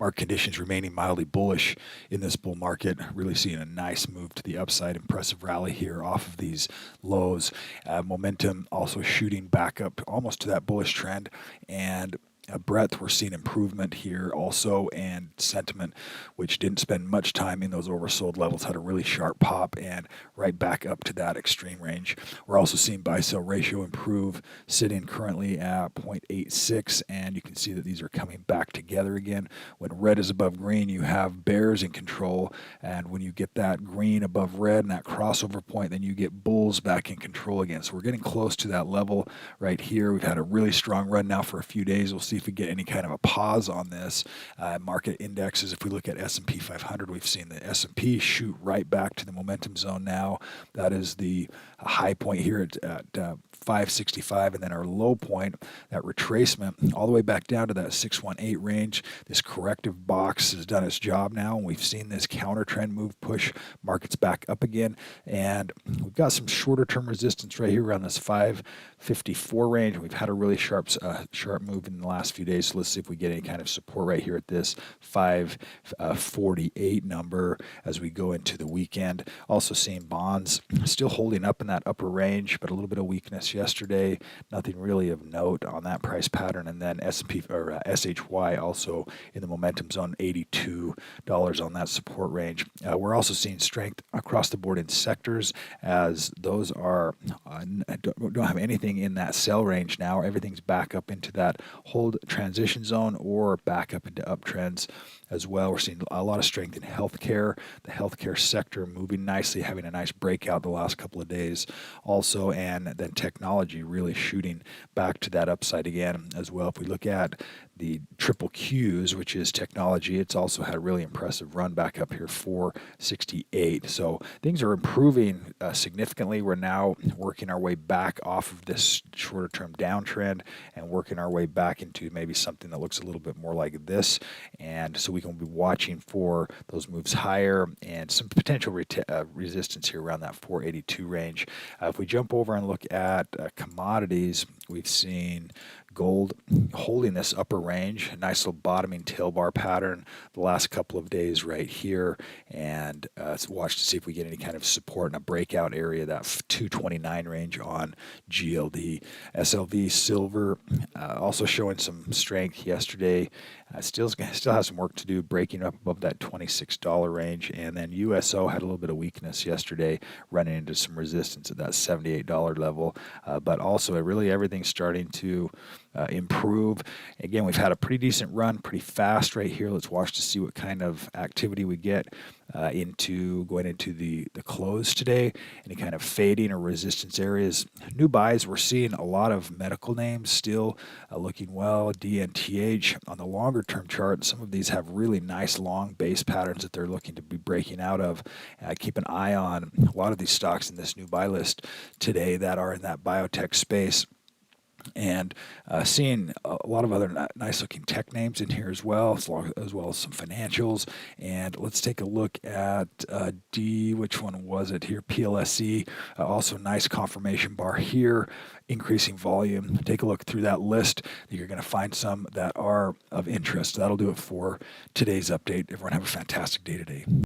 Market conditions remaining mildly bullish in this bull market, really seeing a nice move to the upside, impressive rally here off of these lows. Momentum also shooting back up almost to that bullish trend, and breadth, we're seeing improvement here also, and sentiment, which didn't spend much time in those oversold levels, had a really sharp pop and right back up to that extreme range. We're also seeing buy-sell ratio improve, sitting currently at 0.86, and you can see that these are coming back together again. When red is above green, you have bears in control, and when you get that green above red and that crossover point, then you get bulls back in control again. So we're getting close to that level right here. We've had a really strong run now for a few days. We'll see if we get any kind of a pause on this. Market indexes, if we look at S&P 500, we've seen the S&P shoot right back to the momentum zone now. That is the high point here at 565, and then our low point, that retracement, all the way back down to that 618 range. This corrective box has done its job now, and we've seen this counter trend move push markets back up again. And we've got some shorter term resistance right here around this 554 range. We've had a really sharp move in the last few days. So let's see if we get any kind of support right here at this 548 number as we go into the weekend. Also seeing bonds still holding up in that upper range, but a little bit of weakness yesterday. Nothing really of note on that price pattern. And then S&P or SHY also in the momentum zone, $82 on that support range. We're also seeing strength across the board in sectors, as those are don't have anything in that sell range now. Everything's back up into that hold transition zone or back up into uptrends as well. We're seeing a lot of strength in healthcare, the healthcare sector moving nicely, having a nice breakout the last couple of days also, and then technology really shooting back to that upside again as well. If we look at the triple Qs, which is technology, it's also had a really impressive run back up here, 468. So things are improving significantly. We're now working our way back off of this shorter term downtrend and working our way back into maybe something that looks a little bit more like this. And so we can be watching for those moves higher and some potential resistance here around that 482 range. If we jump over and look at commodities, we've seen gold holding this upper range, a nice little bottoming tail bar pattern the last couple of days right here, and let's watch to see if we get any kind of support in a breakout area, that 229 range on GLD. SLV silver also showing some strength yesterday. Still has some work to do, breaking up above that $26 range. And then USO had a little bit of weakness yesterday, running into some resistance at that $78 level. But also, really everything's starting to improve. Again, we've had a pretty decent run, pretty fast right here. Let's watch to see what kind of activity we get going into the close today. Any kind of fading or resistance areas. New buys, we're seeing a lot of medical names still looking well. DNTH on the longer term chart, some of these have really nice long base patterns that they're looking to be breaking out of. Keep an eye on a lot of these stocks in this new buy list today that are in that biotech space. And seeing a lot of other nice looking tech names in here as well as some financials. And let's take a look at which one was it here? PLSE, also nice confirmation bar here, increasing volume. Take a look through that list. You're going to find some that are of interest. That'll do it for today's update. Everyone have a fantastic day today.